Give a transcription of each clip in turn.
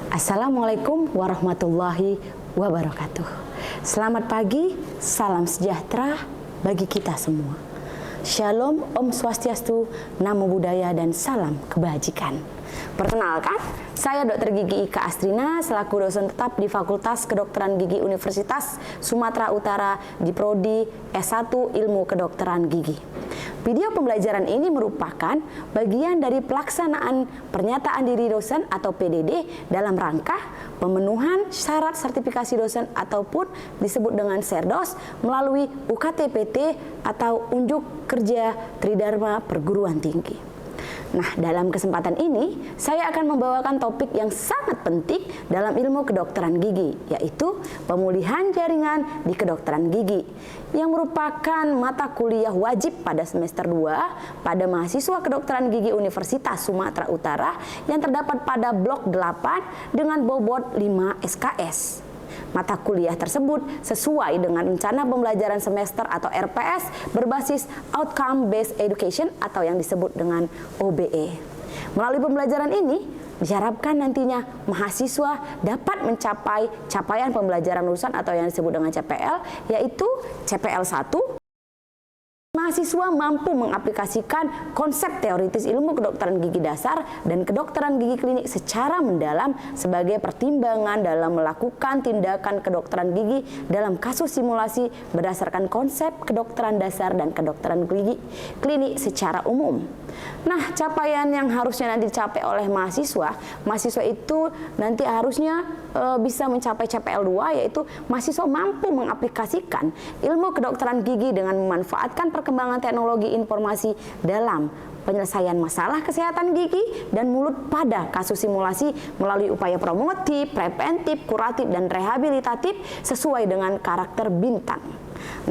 Assalamualaikum warahmatullahi wabarakatuh. Selamat pagi, salam sejahtera bagi kita semua. Shalom, Om Swastiastu, Namo Buddhaya, dan salam kebajikan. Perkenalkan, saya Dr. Gigi Ika Astrina selaku dosen tetap di Fakultas Kedokteran Gigi Universitas Sumatera Utara di Prodi S1 Ilmu Kedokteran Gigi. Video pembelajaran ini merupakan bagian dari pelaksanaan pernyataan diri dosen atau PDD dalam rangka pemenuhan syarat sertifikasi dosen ataupun disebut dengan SERDOS melalui UKT-PT atau Unjuk Kerja Tridharma Perguruan Tinggi. Nah, dalam kesempatan ini saya akan membawakan topik yang sangat penting dalam ilmu kedokteran gigi, yaitu pemulihan jaringan di kedokteran gigi, yang merupakan mata kuliah wajib pada semester 2 pada mahasiswa kedokteran gigi Universitas Sumatera Utara yang terdapat pada blok 8 dengan bobot 5 SKS. Mata kuliah tersebut sesuai dengan rencana pembelajaran semester atau RPS berbasis Outcome Based Education atau yang disebut dengan OBE. Melalui pembelajaran ini diharapkan nantinya mahasiswa dapat mencapai capaian pembelajaran lulusan atau yang disebut dengan CPL, yaitu CPL 1. Mahasiswa mampu mengaplikasikan konsep teoritis ilmu kedokteran gigi dasar dan kedokteran gigi klinik secara mendalam sebagai pertimbangan dalam melakukan tindakan kedokteran gigi dalam kasus simulasi berdasarkan konsep kedokteran dasar dan kedokteran gigi klinik secara umum. Nah, capaian yang harusnya nanti dicapai oleh mahasiswa itu nanti harusnya bisa mencapai CPL 2, yaitu mahasiswa mampu mengaplikasikan ilmu kedokteran gigi dengan memanfaatkan perkembangan teknologi informasi dalam penyelesaian masalah kesehatan gigi dan mulut pada kasus simulasi melalui upaya promotif, preventif, kuratif, dan rehabilitatif sesuai dengan karakter bintang.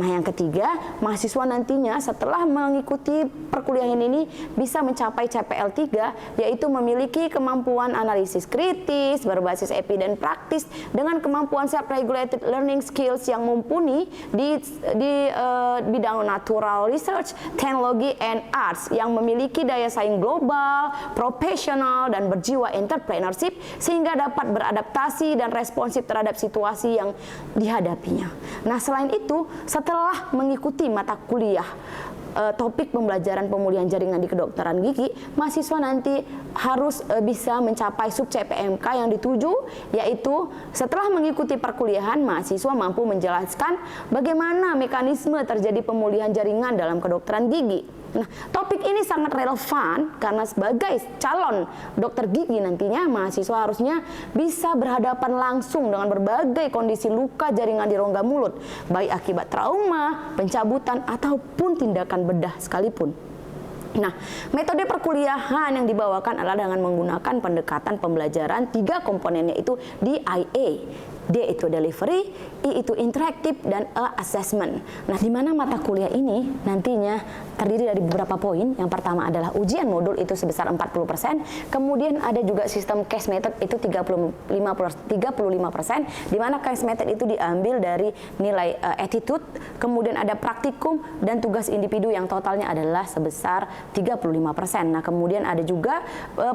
Nah, yang ketiga, mahasiswa nantinya setelah mengikuti perkuliahan ini bisa mencapai CPL 3, yaitu memiliki kemampuan analisis kritis berbasis epi dan praktis dengan kemampuan self-regulated learning skills yang mumpuni di bidang natural research, teknologi, and arts yang memiliki daya saing global, profesional, dan berjiwa entrepreneurship sehingga dapat beradaptasi dan responsif terhadap situasi yang dihadapinya. Nah, selain itu, setelah mengikuti mata kuliah topik pembelajaran pemulihan jaringan di kedokteran gigi, mahasiswa nanti harus bisa mencapai sub CPMK yang dituju, yaitu setelah mengikuti perkuliahan, mahasiswa mampu menjelaskan bagaimana mekanisme terjadi pemulihan jaringan dalam kedokteran gigi. Nah, topik ini sangat relevan karena sebagai calon dokter gigi nantinya mahasiswa harusnya bisa berhadapan langsung dengan berbagai kondisi luka jaringan di rongga mulut, baik akibat trauma, pencabutan, ataupun tindakan bedah sekalipun. Nah, metode perkuliahan yang dibawakan adalah dengan menggunakan pendekatan pembelajaran 3 komponennya, itu DIA. D itu delivery, I itu interaktif, dan A assessment. Nah, di mana mata kuliah ini nantinya terdiri dari beberapa poin. Yang pertama adalah ujian modul itu sebesar 40%, kemudian ada juga sistem case method itu 35%, di mana case method itu diambil dari nilai attitude, kemudian ada praktikum dan tugas individu yang totalnya adalah sebesar 35%. Nah, kemudian ada juga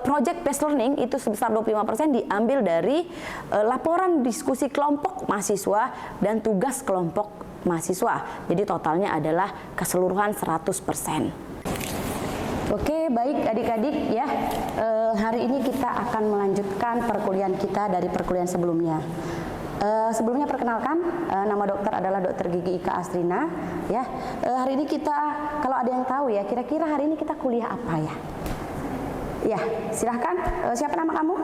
project based learning itu sebesar 25% diambil dari laporan diskusi kelompok mahasiswa dan tugas kelompok mahasiswa. Jadi totalnya adalah keseluruhan 100%. Oke, baik adik-adik ya. Hari ini kita akan melanjutkan perkuliahan kita dari perkuliahan sebelumnya. Sebelumnya perkenalkan, nama dokter adalah Dr. Gigi Ika Astrina ya. Hari ini kita, kalau ada yang tahu ya, kira-kira hari ini kita kuliah apa ya? Ya, silahkan. Siapa nama kamu?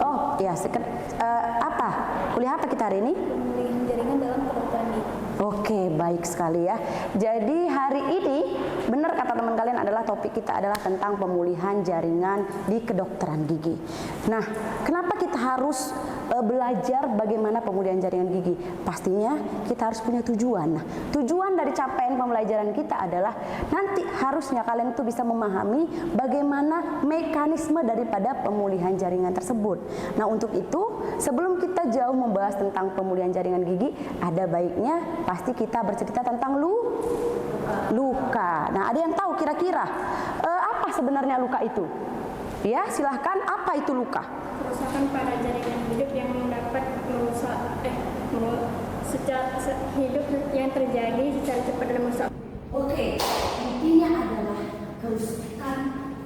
Oh, ya. Apa? Kuliah apa kita hari ini? Pemulihan jaringan dalam kedokteran gigi. Oke, baik sekali ya. Jadi hari ini, benar kata teman kalian adalah topik kita adalah tentang pemulihan jaringan di kedokteran gigi. Nah, kenapa kita harus belajar bagaimana pemulihan jaringan gigi? Pastinya kita harus punya tujuan. Nah, tujuan dari capaian pembelajaran kita adalah nanti harusnya kalian itu bisa memahami bagaimana mekanisme daripada pemulihan jaringan tersebut. Nah, untuk itu sebelum kita jauh membahas tentang pemulihan jaringan gigi, ada baiknya pasti kita bercerita tentang luka. Nah, ada yang tahu kira-kira apa Apa sebenarnya luka itu? Ya, silahkan. Apa itu luka? Kerusakan pada jaringan hidup yang dapat hidup yang terjadi secara cepat dan merusak. Oke, intinya adalah kerusakan,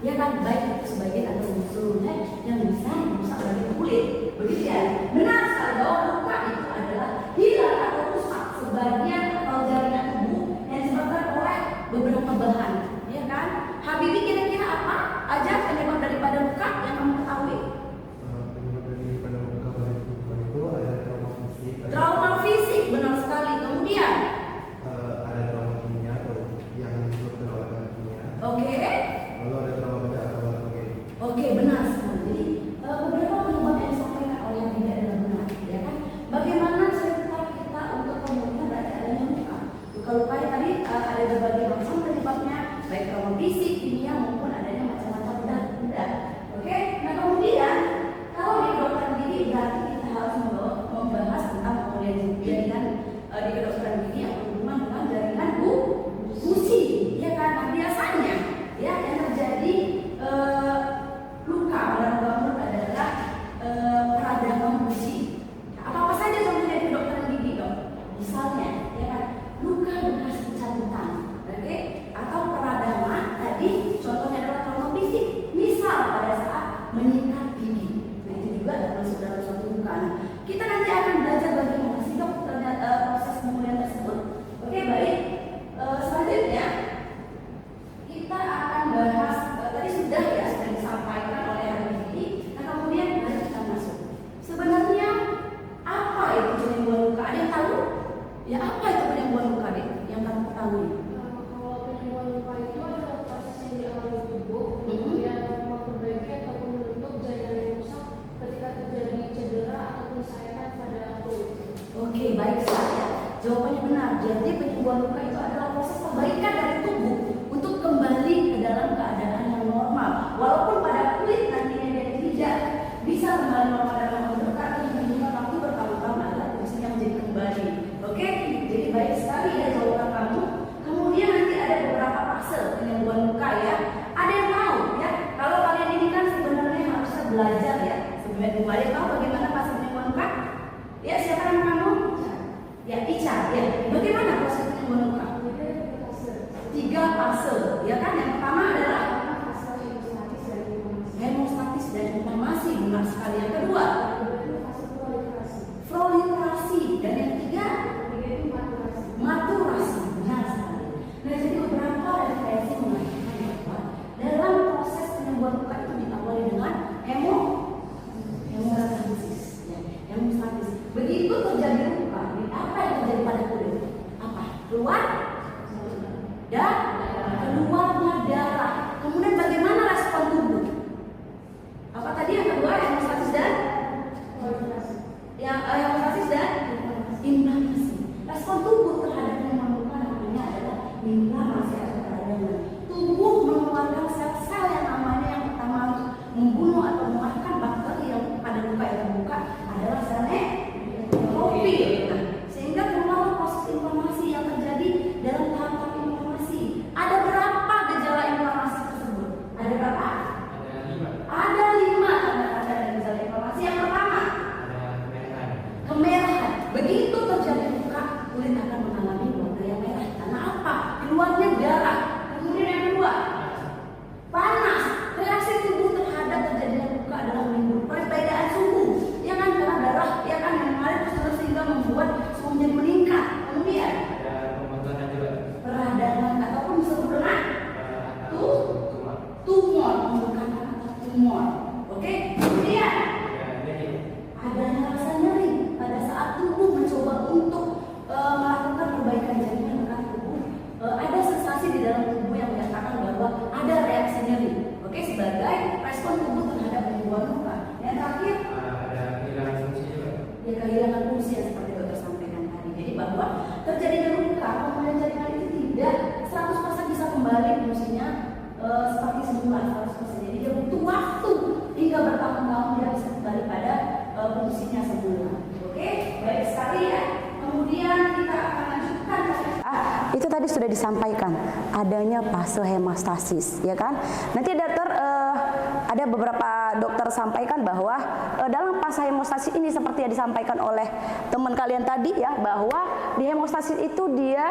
ya kan, baik itu sebagian atau seluruhnya yang bisa merusak bagian kulit. Begitu ya? Benar sekali bahwa luka itu adalah hilang atau rusak sebagian atau jaringan tubuh yang disebabkan oleh beberapa bahan, ya kan? Habibie, kira-kira apa aja penyebab daripada luka yang kamu ketahui? Penyebab daripada luka pada tubuh itu ada trauma fisik, Trauma fisik, benar sekali. Kemudian, ada trauma kimia atau yang disebabkan oleh bahan kimia. oke. Lalu ada trauma pada atau organik. Oke, benar sekali. Jadi beberapa penyebab yang disampaikan oleh yang tidak adalah benar, ya kan? Bagaimana cerita kita untuk kemudian berarti adanya luka? Luka-luka tadi ada berbagai macam penyebabnya, baik trauma fisik, kimia maupun adanya macam-macam benda. Oke, nah kemudian kalau di kedokteran gigi berarti kita harus membahas tentang kemudian jaringan di kedokteran gigi yang berhubungan dengan jaringan gusi, ya kan? Nah, biasanya ya yang terjadi luka pada lubang mulut adalah peradangan gusi. Apa saja contohnya di kedokteran gigi, dok? Misalnya, ya kan, luka bekas pencabutan, oke? Atau peradangan tadi contohnya adalah trauma fisik, misal pada saat menyikat gigi. Nah, itu juga termasuk dalam suatu luka. Nah, kita nanti akan belajar bagaimana sih, dok, proses pemulihan tersebut. Oke, baik. Selanjutnya kita akan bahas tadi sudah ya sudah disampaikan oleh Habibie. Nah, kemudian mari kita masuk. Sebenarnya apa itu penyembuhan luka? Ada yang tahu? Ya, apa itu penyembuhan luka, Dek? Yang kamu ketahui? Kalau penyembuhan luka itu adalah proses yang dialami tubuh kemudian memperbaiki ataupun menutup jaringan yang rusak ketika terjadi cedera ataupun sayatan pada kulit. Oke, baik saja. Jawabannya benar. Jadi penyembuhan luka itu adalah proses perbaikan dari tubuh untuk kembali ke dalam keadaan yang normal. Walaupun pada kulit nantinya dia tidak bisa kembali normal dalam waktu dekat, tapi membutuhkan waktu bertahun-tahun agar fungsinya menjadi kembali. Oke, jadi baik sekali ya jawaban kamu. Kemudian nanti ada beberapa fase penyembuhan luka ya. Ada yang tahu ya? Kalau kalian ini kan sebenarnya harusnya belajar ya. Sebenarnya kembali tahu bagaimana fase penyembuhan luka? Ya, siapa yang kamu? Ya, Ica. Ya, bagaimana proses penyembuhan luka? 3 fase, ya kan? Yang pertama adalah hemostatis dan inflamasi, benar sekali. Yang kedua, proliferasi, dan yang ketiga, maturasi, benar sekali. Nah, jadi beberapa referensi mengatakan bahwa dalam proses penyembuhan luka itu diawali dengan hemostasis, ya, hemostatis. Begitu terjadi luka, apa yang terjadi pada kulit? Apa? Keluarnya darah. Kemudian bagaimana respon tubuh? Apa tadi yang kedua? Hemostasis dan hemostasis dan inflamasi. Respon tubuh terhadap penyembuhan luka namanya adalah inflamasi atau peradangan. Tubuh mengeluarkan sel-sel yang namanya yang pertama untuk membunuh atau mematikan bakteri yang pada luka yang terbuka adalah sel neurofil. Nah, sehingga keluar proses inflamasi yang terjadi dalam tahap-tahap inflamasi. Itu tadi sudah disampaikan adanya fase hemostasis, ya kan? Nanti ada beberapa dokter sampaikan bahwa dalam fase hemostasis ini seperti yang disampaikan oleh teman kalian tadi ya, bahwa di hemostasis itu dia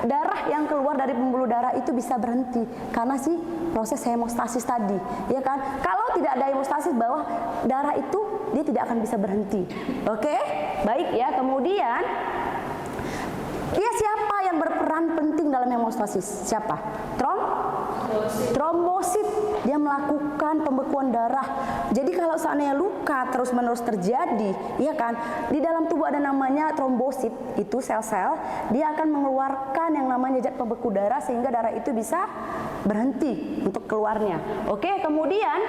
darah yang keluar dari pembuluh darah itu bisa berhenti karena si proses hemostasis tadi, ya kan? Kalau tidak ada hemostasis, bahwa darah itu dia tidak akan bisa berhenti. Oke, baik ya. Kemudian dia siapa yang berperan penting dalam hemostasis? Siapa? Trombosit. Dia melakukan pembekuan darah. Jadi kalau seandainya luka terus-menerus terjadi, ya kan, di dalam tubuh ada namanya trombosit, itu sel-sel, dia akan mengeluarkan yang namanya zat pembeku darah sehingga darah itu bisa berhenti untuk keluarnya. Oke, kemudian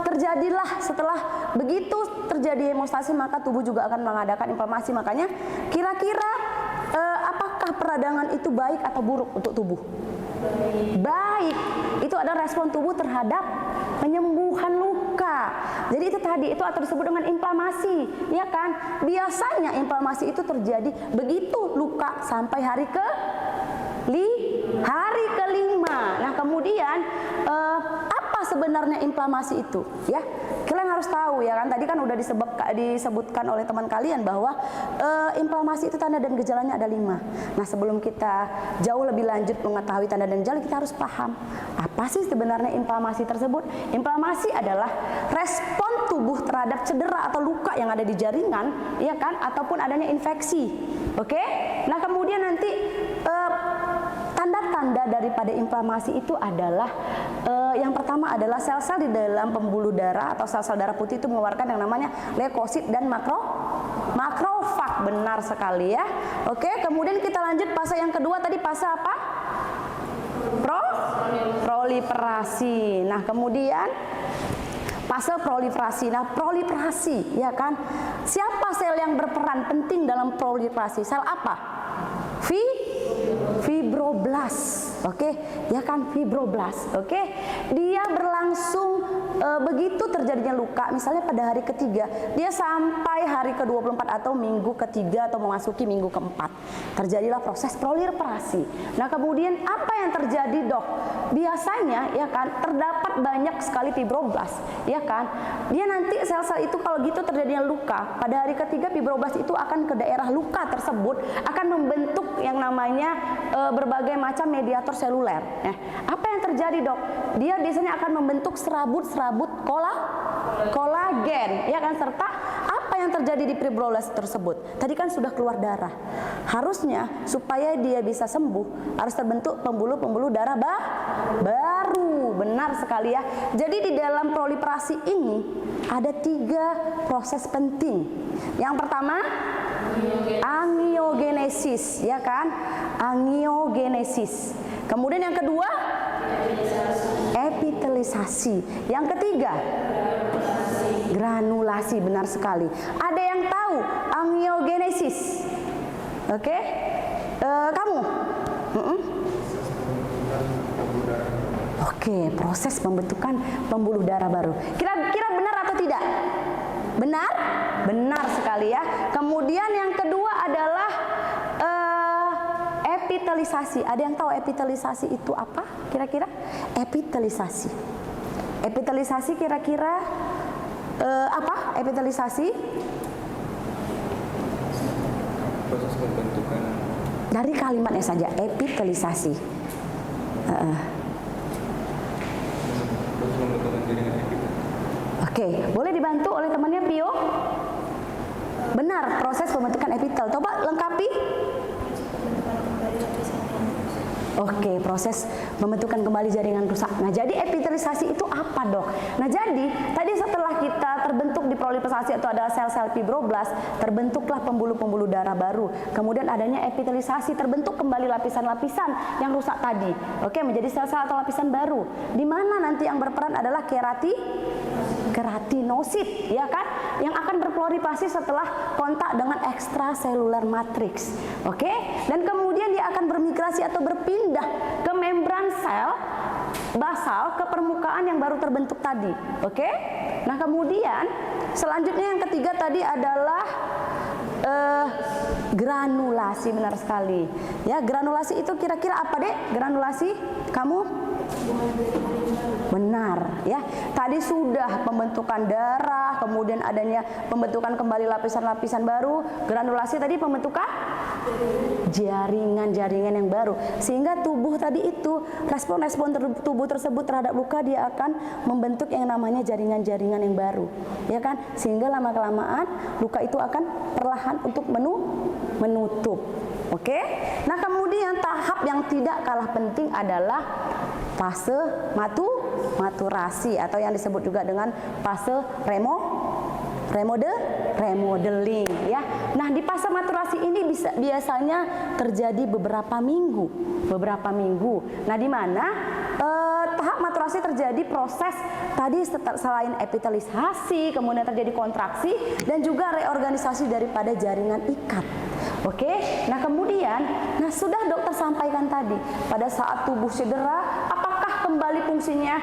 terjadilah setelah begitu terjadi hemostasis, maka tubuh juga akan mengadakan inflamasi. Makanya kira-kira apakah peradangan itu baik atau buruk untuk tubuh? Baik. Itu ada respon tubuh terhadap penyembuhan luka. Jadi itu tadi, itu atau disebut dengan inflamasi, ya kan? Biasanya inflamasi itu terjadi begitu luka sampai hari kelima. Nah, kemudian apa sebenarnya inflamasi itu? Ya, kalian harus tahu ya kan. Tadi kan udah disebutkan oleh teman kalian bahwa inflamasi itu tanda dan gejalanya ada 5. Nah, sebelum kita jauh lebih lanjut mengetahui tanda dan gejala, kita harus paham apa sih sebenarnya inflamasi tersebut. Inflamasi adalah respon tubuh terhadap cedera atau luka yang ada di jaringan, ya kan, ataupun adanya infeksi. Oke? Nah, kemudian nanti tanda-tanda daripada inflamasi itu adalah yang pertama adalah sel-sel di dalam pembuluh darah atau sel-sel darah putih itu mengeluarkan yang namanya leukosit dan makrofag. Benar sekali ya. Oke, kemudian kita lanjut fase yang kedua tadi, fase apa? Proliferasi. Nah, kemudian fase proliferasi. Nah, proliferasi, ya kan? Siapa sel yang berperan penting dalam proliferasi? Sel apa? Fibroblast. Oke, ya kan, fibroblast. Oke, dia berlangsung begitu terjadinya luka, misalnya pada hari ketiga, dia sampai hari ke-24 atau minggu ketiga atau memasuki minggu keempat, terjadilah proses proliferasi. Nah, kemudian apa yang terjadi, dok? Biasanya, ya kan, terdapat banyak sekali fibroblast, ya kan? Dia nanti sel-sel itu kalau gitu terjadinya luka, pada hari ketiga fibroblast itu akan ke daerah luka tersebut, akan membentuk yang namanya berbagai macam mediator seluler. Apa yang terjadi, dok? Dia biasanya akan membentuk serabut-serabut kolagen, ya kan? Serta apa yang terjadi di fibroblast tersebut? Tadi kan sudah keluar darah. Harusnya supaya dia bisa sembuh harus terbentuk pembuluh-pembuluh darah baru. Benar sekali ya. Jadi di dalam proliferasi ini ada 3 proses penting. Yang pertama, angiogenesis, ya kan? Angiogenesis. Kemudian yang kedua, epitelisasi. Yang ketiga, granulasi. Benar sekali. Ada yang tahu angiogenesis? Oke? Kamu? Oke, proses pembentukan pembuluh darah baru. Kira-kira benar atau tidak? Benar? Benar sekali ya. Kemudian yang kedua adalah epitelisasi. Ada yang tahu epitelisasi itu apa? Kira-kira? Epitelisasi. Epitelisasi kira-kira apa? Epitelisasi? Proses pembentukan. Dari kalimatnya saja, epitelisasi. Proses pembentukan jaringan epitel. Oke, boleh dibantu oleh temannya Pio? Benar, proses pembentukan epitel. Coba lengkapi. Oke, proses pembentukan kembali jaringan rusak. Nah, jadi epitelisasi itu apa, dok? Nah, jadi tadi setelah kita terbentuk di proliferasi atau ada sel-sel fibroblast, terbentuklah pembuluh-pembuluh darah baru. Kemudian adanya epitelisasi, terbentuk kembali lapisan-lapisan yang rusak tadi. Oke, menjadi sel-sel atau lapisan baru. Di mana nanti yang berperan adalah keratinosit, ya kan? Yang akan berproliferasi setelah kontak dengan ekstraseluler matriks. Oke? Dan kemudian dia akan bermigrasi atau berpindah ke membran sel basal ke permukaan yang baru terbentuk tadi. Oke? Nah, kemudian selanjutnya yang ketiga tadi adalah Granulasi, benar sekali. Ya, granulasi itu kira-kira apa, Dek? Granulasi? Kamu? Benar, ya. Tadi sudah pembentukan darah, kemudian adanya pembentukan kembali lapisan-lapisan baru. Granulasi tadi pembentukan jaringan-jaringan yang baru. Sehingga tubuh tadi itu, respon-respon tubuh tersebut terhadap luka, dia akan membentuk yang namanya jaringan-jaringan yang baru. Ya kan? Sehingga lama-kelamaan luka itu akan perlahan untuk menutup. Oke? Nah, kemudian tahap yang tidak kalah penting adalah fase maturasi atau yang disebut juga dengan fase remodeling, ya. Nah, di fase maturasi ini biasanya terjadi beberapa minggu. Nah, di mana tahap maturasi terjadi proses tadi selain epitelisasi, kemudian terjadi kontraksi dan juga reorganisasi daripada jaringan ikat. Oke, nah kemudian, sudah dokter sampaikan tadi, pada saat tubuh cedera, apakah kembali fungsinya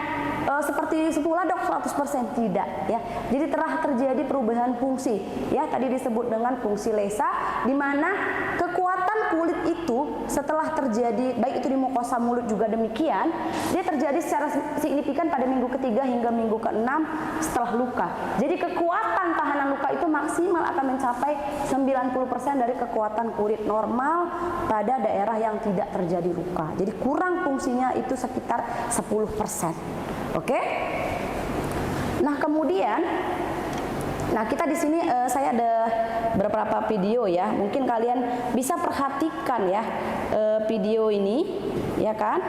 seperti semula, Dok? 100% tidak, ya. Jadi telah terjadi perubahan fungsi, ya. Tadi disebut dengan fungsi lesa, di mana kekuatan kulit itu setelah terjadi, baik itu di mukosa mulut juga demikian, dia terjadi secara signifikan pada minggu ketiga hingga minggu ke-6 setelah luka. Jadi kekuatan tahanan luka itu maksimal akan mencapai 90% dari kekuatan kulit normal pada daerah yang tidak terjadi luka. Jadi kurang fungsinya itu sekitar 10%. Oke? Nah, kemudian kita di sini saya ada beberapa video, ya. Mungkin kalian bisa perhatikan, ya, video ini, ya kan?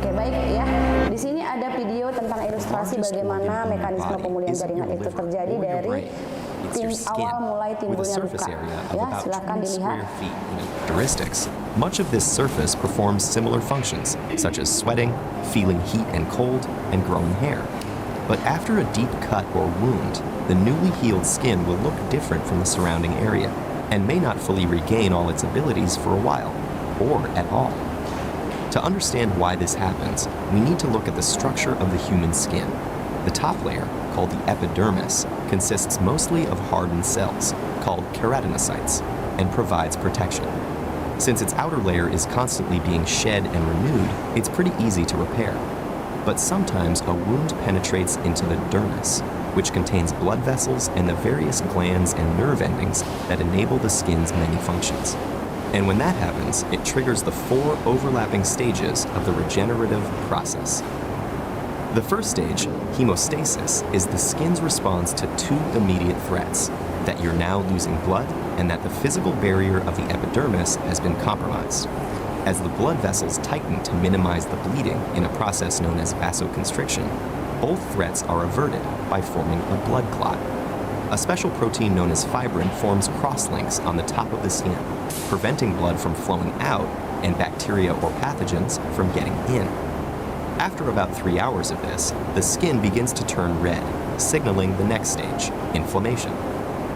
Oke, baik, ya. Di sini ada video tentang ilustrasi bagaimana mekanisme pemulihan jaringan itu terjadi dari awal mulai timbulnya luka. Ya, silakan dilihat. Characteristics. Much of this surface performs similar functions, such as sweating, feeling heat and cold, and growing hair. But after a deep cut or wound, the newly healed skin will look different from the surrounding area and may not fully regain all its abilities for a while, or at all. To understand why this happens, we need to look at the structure of the human skin. The top layer, called the epidermis, consists mostly of hardened cells, called keratinocytes, and provides protection. Since its outer layer is constantly being shed and renewed, it's pretty easy to repair. But sometimes a wound penetrates into the dermis, which contains blood vessels and the various glands and nerve endings that enable the skin's many functions. And when that happens, it triggers the 4 overlapping stages of the regenerative process. The first stage, hemostasis, is the skin's response to 2 immediate threats: that you're now losing blood and that the physical barrier of the epidermis has been compromised. As the blood vessels tighten to minimize the bleeding in a process known as vasoconstriction, both threats are averted by forming a blood clot. A special protein known as fibrin forms crosslinks on the top of the skin, preventing blood from flowing out and bacteria or pathogens from getting in. After about 3 hours of this, the skin begins to turn red, signaling the next stage, inflammation.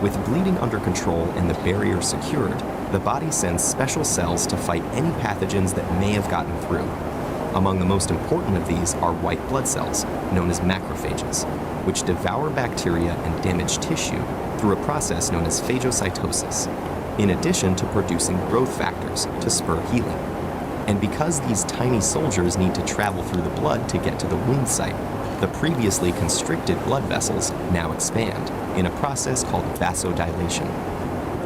With bleeding under control and the barrier secured, the body sends special cells to fight any pathogens that may have gotten through. Among the most important of these are white blood cells, known as macrophages, which devour bacteria and damaged tissue through a process known as phagocytosis, in addition to producing growth factors to spur healing. And because these tiny soldiers need to travel through the blood to get to the wound site, the previously constricted blood vessels now expand in a process called vasodilation.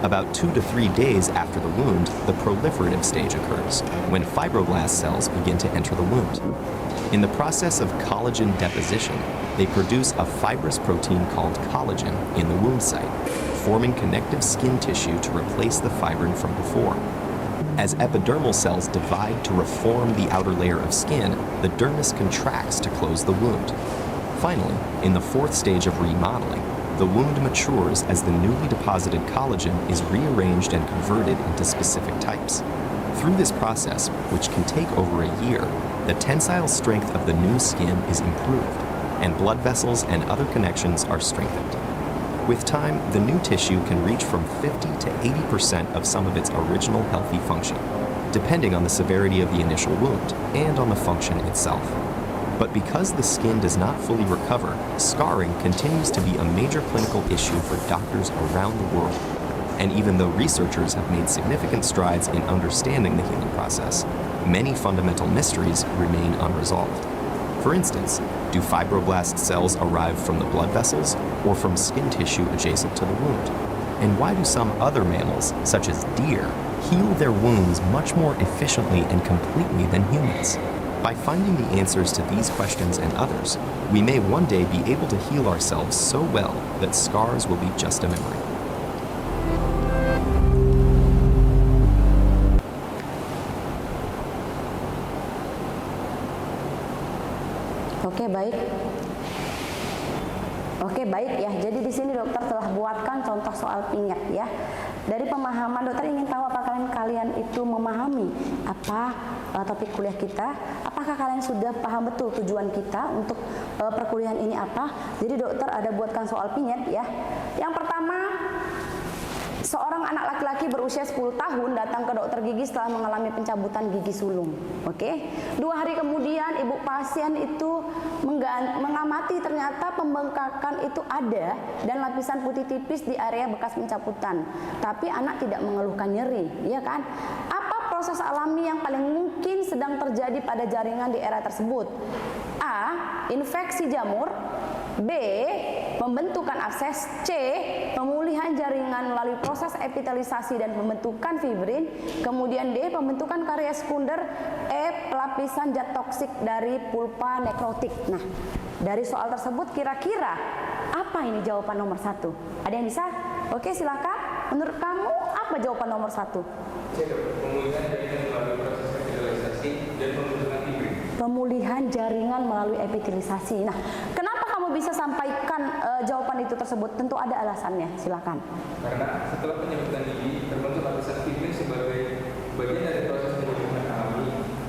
About 2 to 3 days after the wound, the proliferative stage occurs, when fibroblast cells begin to enter the wound. In the process of collagen deposition, they produce a fibrous protein called collagen in the wound site, forming connective skin tissue to replace the fibrin from before. As epidermal cells divide to reform the outer layer of skin, the dermis contracts to close the wound. Finally, in the 4th stage of remodeling, the wound matures as the newly deposited collagen is rearranged and converted into specific types. Through this process, which can take over a year, the tensile strength of the new skin is improved, and blood vessels and other connections are strengthened. With time, the new tissue can reach from 50 to 80% of some of its original healthy function. depending on the severity of the initial wound and on the function itself. But because the skin does not fully recover, scarring continues to be a major clinical issue for doctors around the world. And even though researchers have made significant strides in understanding the healing process, many fundamental mysteries remain unresolved. For instance, do fibroblast cells arrive from the blood vessels or from skin tissue adjacent to the wound? And why do some other mammals, such as deer, heal their wounds much more efficiently and completely than humans? By finding the answers to these questions and others, we may one day be able to heal ourselves so well that scars will be just a memory. Oke, baik ya. Jadi di sini dokter telah buatkan contoh soal pingat ya. Dari pemahaman dokter ingin tahu apakah kalian itu memahami apa topik kuliah kita? Apakah kalian sudah paham betul tujuan kita untuk perkuliahan ini apa? Jadi dokter ada buatkan soal pingat ya. Yang pertama, seorang anak laki-laki berusia 10 tahun datang ke dokter gigi setelah mengalami pencabutan gigi sulung. Oke. 2 hari kemudian ibu pasien itu mengamati ternyata pembengkakan itu ada dan lapisan putih tipis di area bekas pencabutan. Tapi anak tidak mengeluhkan nyeri, ya kan? Apa proses alami yang paling mungkin sedang terjadi pada jaringan di area tersebut? A. Infeksi jamur. B. Pembentukan abses. C. Pemulihan jaringan melalui proses epitelisasi dan pembentukan fibrin. Kemudian D. Pembentukan karya sekunder. E. Pelapisan zat toksik dari pulpa nekrotik. Nah, dari soal tersebut kira-kira apa ini jawaban nomor 1? Ada yang bisa? Oke, silakan. Menurut kamu apa jawaban nomor 1? Pemulihan jaringan melalui proses epitelisasi dan pembentukan fibrin. Pemulihan jaringan melalui epitelisasi. Nah, kenapa kamu bisa sampaikan jawaban itu tersebut? Tentu ada alasannya. Silakan. Karena setelah penyebutan gigi terbentuk lapisan fibrin sebagai bagian dari proses penyembuhan alami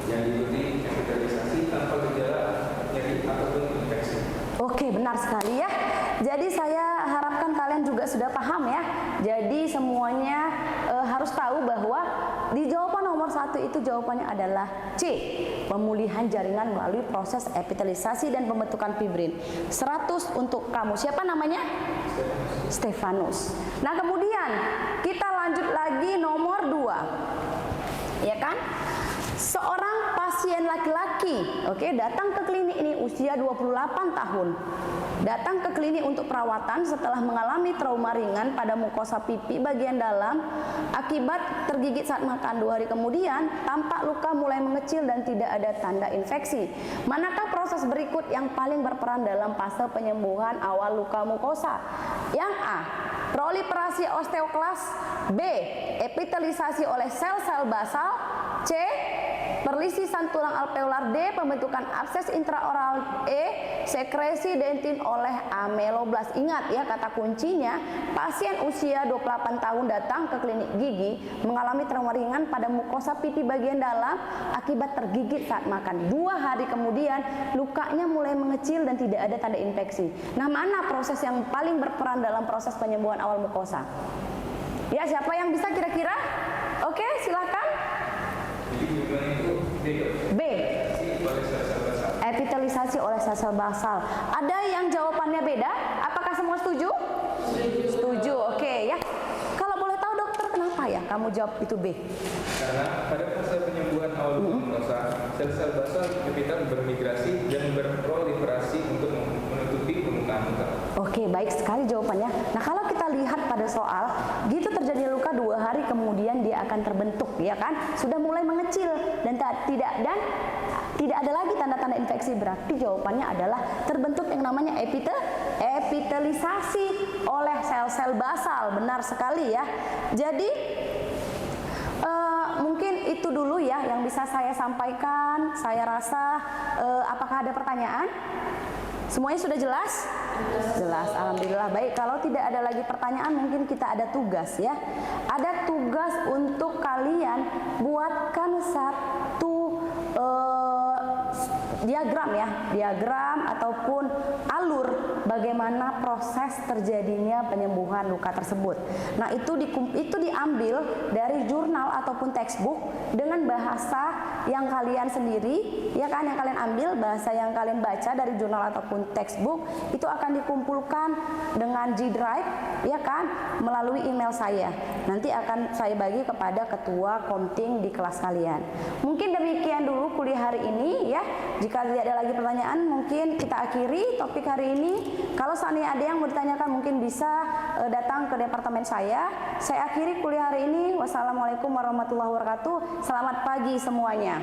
yang diikuti epitelisasi tanpa gejala nyeri ataupun infeksi. Oke, benar sekali ya. Jadi saya harapkan kalian juga sudah paham ya. Jadi semuanya harus tahu bahwa di jawaban nomor 1 itu jawabannya adalah C. Pemulihan jaringan melalui proses epitelisasi dan pembentukan fibrin. 100 untuk kamu. Siapa namanya? Stefanus. Nah, kemudian kita lanjut lagi nomor 2. Ya kan? Seorang pasien laki-laki, oke, datang ke klinik ini usia 28 tahun. Datang ke klinik untuk perawatan setelah mengalami trauma ringan pada mukosa pipi bagian dalam akibat tergigit saat makan. 2 hari kemudian, tampak luka mulai mengecil dan tidak ada tanda infeksi. Manakah proses berikut yang paling berperan dalam fase penyembuhan awal luka mukosa? Yang A. Proliferasi osteoklas. B. Epitelisasi oleh sel-sel basal. C. Perlisisan tulang alveolar. D. Pembentukan abses intraoral. E. Sekresi dentin oleh ameloblast. Ingat ya, kata kuncinya, pasien usia 28 tahun datang ke klinik gigi mengalami trauma ringan pada mukosa pipi bagian dalam akibat tergigit saat makan. 2 hari kemudian lukanya mulai mengecil dan tidak ada tanda infeksi. Nah, mana proses yang paling berperan dalam proses penyembuhan awal mukosa? Ya, siapa yang bisa kira-kira? Oke, silakan. B. Epitelisasi oleh sel-sel basal. Ada yang jawabannya beda? Apakah semua setuju? Setuju. Oke ya. Kalau boleh tahu dokter, kenapa ya kamu jawab itu B? Karena pada fase penyembuhan awal mukosa, sel-sel basal epitel bermigrasi dan berproliferasi untuk menutupi permukaan luka. Oke, baik sekali jawabannya. Nah, kalau kita lihat pada soal, gitu terjadi luka 2 hari kemudian dia akan terbentuk, ya kan? Sudah mulai mengecil dan tidak ada lagi tanda-tanda infeksi. Berarti jawabannya adalah terbentuk yang namanya epitelisasi oleh sel-sel basal. Benar sekali ya. Jadi mungkin itu dulu ya yang bisa saya sampaikan. Saya rasa apakah ada pertanyaan? Semuanya sudah jelas? Jelas, alhamdulillah. Baik, kalau tidak ada lagi pertanyaan, mungkin kita ada tugas ya. Ada tugas untuk kalian buatkan satu diagram ya, diagram ataupun alur bagaimana proses terjadinya penyembuhan luka tersebut. Nah, itu diambil dari jurnal ataupun textbook dengan bahasa yang kalian sendiri, ya kan, yang kalian ambil, bahasa yang kalian baca dari jurnal ataupun textbook, itu akan dikumpulkan dengan G Drive, ya kan, melalui email saya. Nanti akan saya bagi kepada ketua komting di kelas kalian. Mungkin demikian dulu kuliah hari ini ya. Jika tidak ada lagi pertanyaan, mungkin kita akhiri topik hari ini. Kalau seandainya ada yang mau ditanyakan, mungkin bisa datang ke departemen saya. Saya akhiri kuliah hari ini. Wassalamualaikum warahmatullahi wabarakatuh. Selamat pagi semuanya.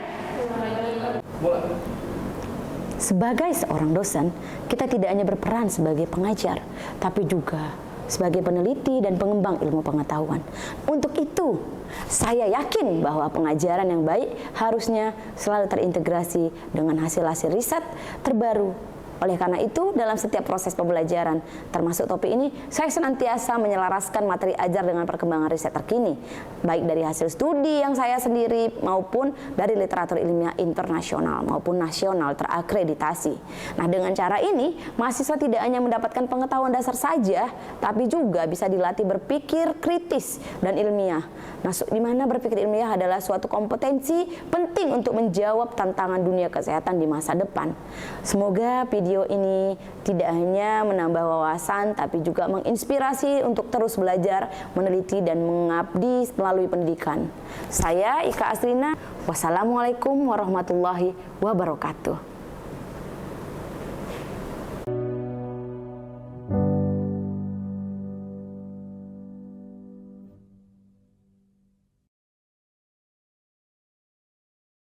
Sebagai seorang dosen, kita tidak hanya berperan sebagai pengajar, tapi juga sebagai peneliti dan pengembang ilmu pengetahuan. Untuk itu, saya yakin bahwa pengajaran yang baik harusnya selalu terintegrasi dengan hasil-hasil riset terbaru. Oleh karena itu, dalam setiap proses pembelajaran, termasuk topik ini, saya senantiasa menyelaraskan materi ajar dengan perkembangan riset terkini, baik dari hasil studi yang saya sendiri maupun dari literatur ilmiah internasional maupun nasional terakreditasi. Nah, dengan cara ini, mahasiswa tidak hanya mendapatkan pengetahuan dasar saja, tapi juga bisa dilatih berpikir kritis dan ilmiah. Nah, di mana berpikir ilmiah adalah suatu kompetensi penting untuk menjawab tantangan dunia kesehatan di masa depan. Semoga video ini tidak hanya menambah wawasan, tapi juga menginspirasi untuk terus belajar, meneliti, dan mengabdi melalui pendidikan. Saya Ika Asrina, wassalamualaikum warahmatullahi wabarakatuh.